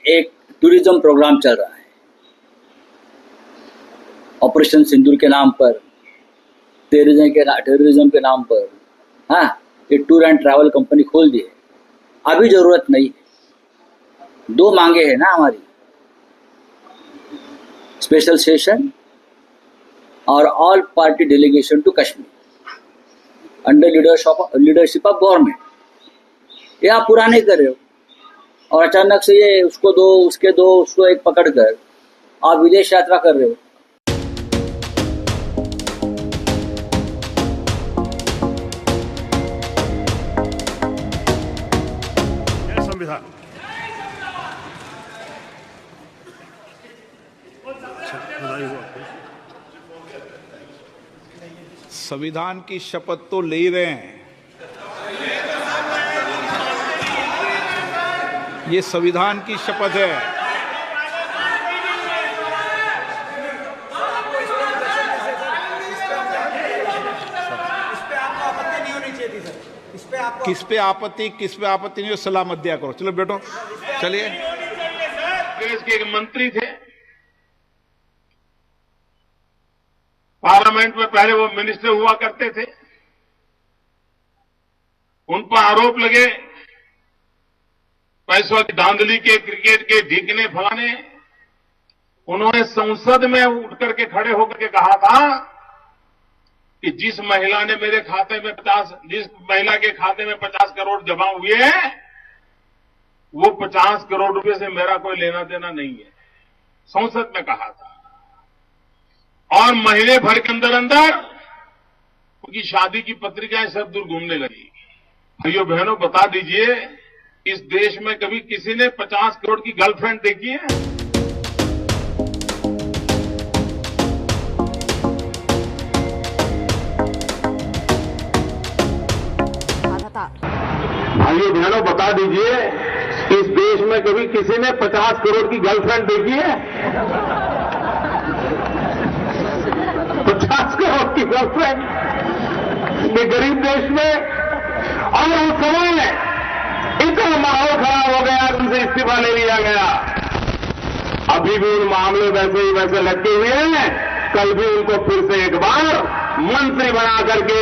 एक tourism programme चल रहा है, ऑपरेशन सिंदूर के नाम पर, टेररिज्म के नाम पर। हाँ, ये टूर एंड ट्रैवल कंपनी खोल दी है, अभी जरूरत नहीं है। दो मांगे हैं ना हमारी, स्पेशल सेशन और all party delegation to Kashmir under leadership of government. ये आप पूरा नहीं कर रहे हो और अचानक से ये उसको दो, उसके दो, उसको एक पकड़ कर आप विदेश यात्रा कर रहे हो। संविधान संविधान की शपथ तो ले रहे हैं, ये संविधान की शपथ है। किस पे आपत्ति नहीं हो, सलाह मत दिया करो। चलो बैठो, चलिए। कांग्रेस के एक मंत्री थे, पार्लियामेंट में पहले वो मिनिस्टर हुआ करते थे, उन पर आरोप लगे पैसों की धांधली के, क्रिकेट के ढीकने फलाने। उन्होंने संसद में उठ करके खड़े होकर के कहा था कि जिस महिला ने मेरे खाते में जिस महिला के खाते में 50 करोड़ जमा हुए हैं, वो 50 करोड़ रुपए से मेरा कोई लेना देना नहीं है। संसद में कहा था। और महीने भर के अंदर उनकी शादी की पत्रिकाएं सब दूर घूमने लगी। भाइयों बहनों, बता दीजिए, इस देश में कभी किसी ने 50 करोड़ की गर्लफ्रेंड देखी है? भाइयों बहनों, बता दीजिए, इस देश में कभी किसी ने 50 करोड़ की गर्लफ्रेंड देखी है? 50 करोड़ की गर्लफ्रेंड ये गरीब देश में। और उस समय इतना माहौल खराब हो गया, उनसे इस्तीफा ले लिया गया। अभी भी उन मामले वैसे ही वैसे लटके हुए हैं। कल भी उनको फिर से एक बार मंत्री बना करके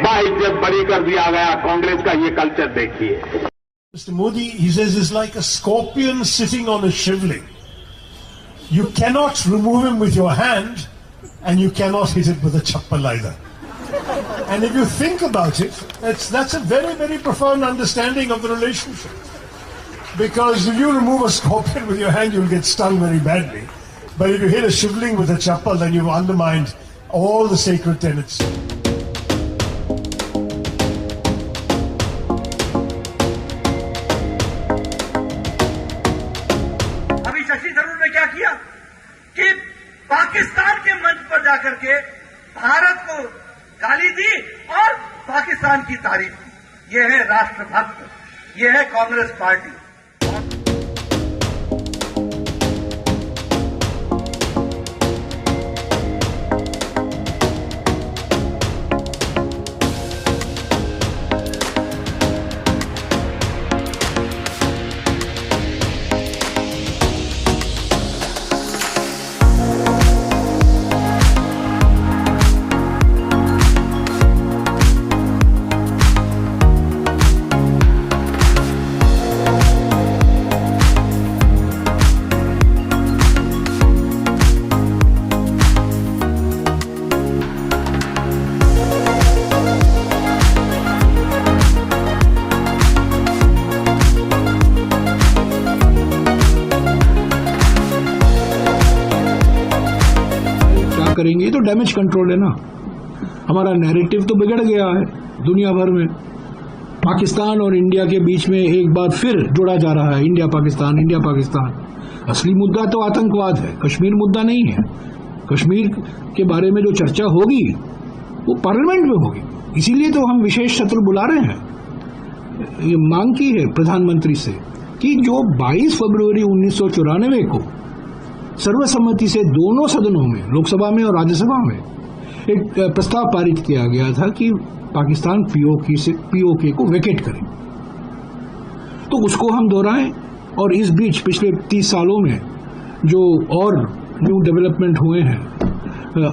बाइज्जत बरी कर दिया गया। कांग्रेस का ये कल्चर देखिए। Mr. Modi, he says, is like a scorpion sitting on a shivling. You cannot remove him with your hand, and you cannot hit it with a chappal either. And if you think about it, that's a very, very profound understanding of the relationship. Because if you remove a scorpion with your hand, you'll get stung very badly. But if you hit a shivling with a chappal, then you've undermined all the sacred tenets. कि पाकिस्तान के मंच पर जाकर के भारत को गाली दी और पाकिस्तान की तारीफ की। यह है राष्ट्रभक्त, यह है कांग्रेस पार्टी। करेंगे, ये तो डैमेज कंट्रोल है ना। हमारा नैरेटिव तो बिगड़ गया है दुनिया भर में। पाकिस्तान और इंडिया के बीच में एक बार फिर जोड़ा जा रहा है इंडिया पाकिस्तान, इंडिया पाकिस्तान। असली मुद्दा तो आतंकवाद है, कश्मीर मुद्दा नहीं है। कश्मीर के बारे में जो चर्चा होगी वो पार्लियामेंट में होगी, इसीलिए तो हम विशेष सत्र बुला रहे हैं। ये मांग की है प्रधानमंत्री से कि जो 22 फरवरी 1994 को सर्वसम्मति से दोनों सदनों में, लोकसभा में और राज्यसभा में, एक प्रस्ताव पारित किया गया था कि पाकिस्तान पीओके को वेकेट करे, तो उसको हम दोहराएं और इस बीच पिछले 30 सालों में जो और न्यू डेवलपमेंट हुए हैं,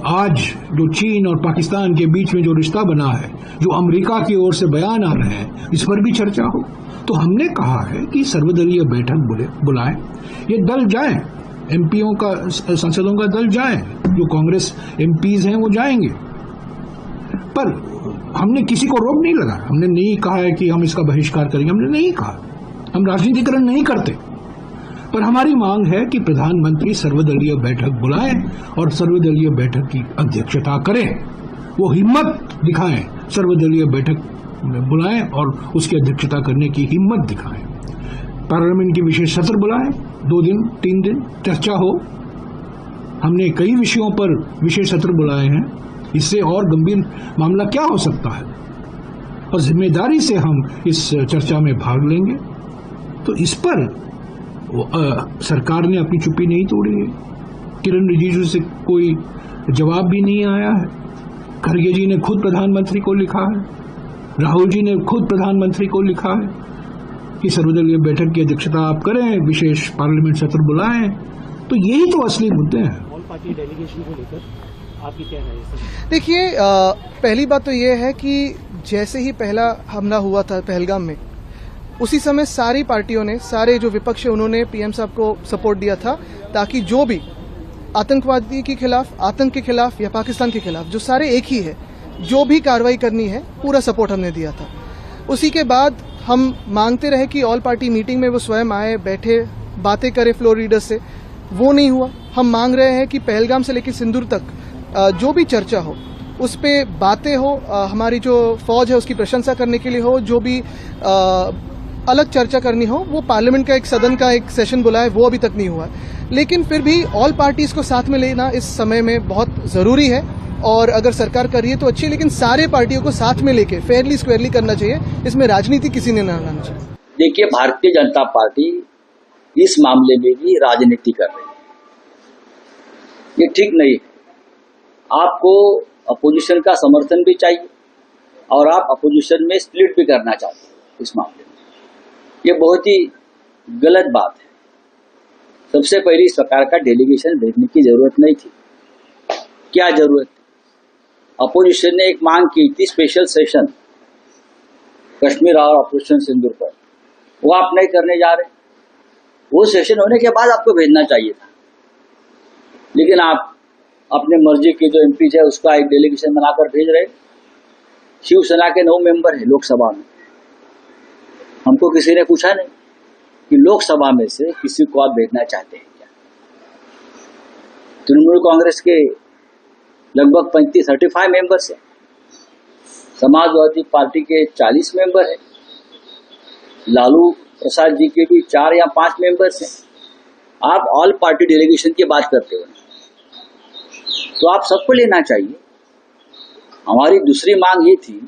आज जो चीन और पाकिस्तान के बीच में जो रिश्ता बना है, जो अमेरिका की ओर से बयान आ रहे हैं, इस पर भी चर्चा हो। तो हमने कहा है कि सर्वदलीय बैठक बुलाएं, ये दल जाएं, एमपीओं का, सांसदों का दल जाएं, जो कांग्रेस एमपीज हैं वो जाएंगे। पर हमने किसी को रोक नहीं लगाया, हमने नहीं कहा है कि हम इसका बहिष्कार करेंगे, हमने नहीं कहा, हम राजनीतिकरण नहीं करते। पर हमारी मांग है कि प्रधानमंत्री सर्वदलीय बैठक बुलाएं और सर्वदलीय बैठक की अध्यक्षता करें, वो हिम्मत दिखाएं, सर्वदलीय बैठक बुलाएं और उसकी अध्यक्षता करने की हिम्मत दिखाएं। पार्लियामेंट की विशेष सत्र बुलाएं, 2 दिन 3 दिन चर्चा हो। हमने कई विषयों पर विशेष सत्र बुलाए हैं, इससे और गंभीर मामला क्या हो सकता है, और जिम्मेदारी से हम इस चर्चा में भाग लेंगे। तो इस पर सरकार ने अपनी चुप्पी नहीं तोड़ी है। किरण रिजिजू से कोई जवाब भी नहीं आया है। खड़गे जी ने खुद प्रधानमंत्री को लिखा है, राहुल जी ने खुद प्रधानमंत्री को लिखा है कि सर्वदलीय बैठक की अध्यक्षता आप करें, विशेष पार्लियामेंट सत्र बुलाएं। तो यही तो असली मुद्दे हैं। ऑल पार्टी डेलीगेशन को लेकर आपकी क्या राय है? देखिए, पहली बात तो ये है कि जैसे ही पहला हमला हुआ था पहलगाम में, उसी समय सारी पार्टियों ने, सारे जो विपक्ष है उन्होंने पीएम साहब को सपोर्ट दिया था, ताकि जो भी आतंकवादी के खिलाफ, आतंक के खिलाफ या पाकिस्तान के खिलाफ, जो सारे एक ही है, जो भी कार्रवाई करनी है पूरा सपोर्ट हमने दिया था। उसी के बाद हम मांगते रहे कि ऑल पार्टी मीटिंग में वो स्वयं आए, बैठे, बातें करें फ्लोर लीडर्स से, वो नहीं हुआ। हम मांग रहे हैं कि पहलगाम से लेकर सिंदूर तक जो भी चर्चा हो उस पे बातें हो, हमारी जो फौज है उसकी प्रशंसा करने के लिए हो, जो भी अलग चर्चा करनी हो वो पार्लियामेंट का एक सदन का एक सेशन बुलाए, वो अभी तक नहीं हुआ। लेकिन फिर भी ऑल पार्टीज को साथ में लेना इस समय में बहुत जरूरी है, और अगर सरकार कर रही है तो अच्छी है, लेकिन सारे पार्टियों को साथ में लेके फेयरली स्क्वेयरली करना चाहिए, इसमें राजनीति किसी ने ना लाना चाहिए। देखिए, भारतीय जनता पार्टी इस मामले में भी राजनीति कर रही है, ये ठीक नहीं है। आपको अपोजिशन का समर्थन भी चाहिए और आप अपोजिशन में स्प्लिट भी करना चाहते हैं इस मामले में, ये बहुत ही गलत बात है। सबसे पहले इस प्रकार का डेलीगेशन भेजने की जरूरत नहीं थी। क्या जरूरत? अपोजिशन ने एक मांग की थी, स्पेशल सेशन कश्मीर और ऑपरेशन सिंदूर पर, वो आप नहीं करने जा रहे। वो सेशन होने के बाद आपको भेजना चाहिए था, लेकिन आप अपने मर्जी के जो एमपी है उसका एक डेलीगेशन बनाकर भेज रहे। शिवसेना के 9 मेंबर है लोकसभा में, हमको किसी ने पूछा नहीं कि लोकसभा में से किसी को आप भेजना चाहते हैं क्या। तृणमूल कांग्रेस के लगभग 35 मेंबर्स है, समाजवादी पार्टी के 40 मेंबर है, लालू प्रसाद जी के भी 4 या 5 मेंबर्स हैं। आप ऑल पार्टी डेलीगेशन की बात करते हो, तो आप सबको लेना चाहिए। हमारी दूसरी मांग ये थी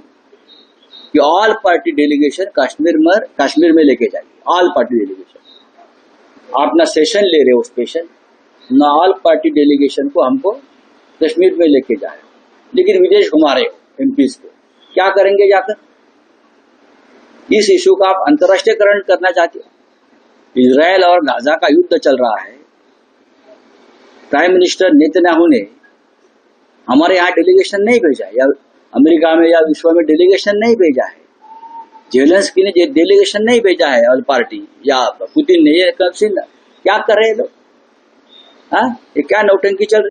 कि ऑल पार्टी डेलीगेशन कश्मीर में लेके जाइए, ऑल पार्टी डेलीगेशन। आप ना सेशन ले रहे हो स्पेशल, ना ऑल पार्टी डेलीगेशन को हमको कश्मीर में लेके जाए, लेकिन विदेश घुमा रहे हो एमपीज को। क्या करेंगे जाकर? इस इशू का आप अंतर्राष्ट्रीयकरण करना चाहते हो। इजराइल और गाजा का युद्ध चल रहा है, प्राइम मिनिस्टर नेतन्याहू ने हमारे यहाँ डेलीगेशन नहीं भेजा है, या अमेरिका में या विश्व में डेलीगेशन नहीं भेजा है, जेलेंस्की ने डेलीगेशन नहीं भेजा है ऑल पार्टी, या पुतिन ने। ये क्या कर रहे हैं लोग? हाँ, ये क्या नौटंकी चल रही?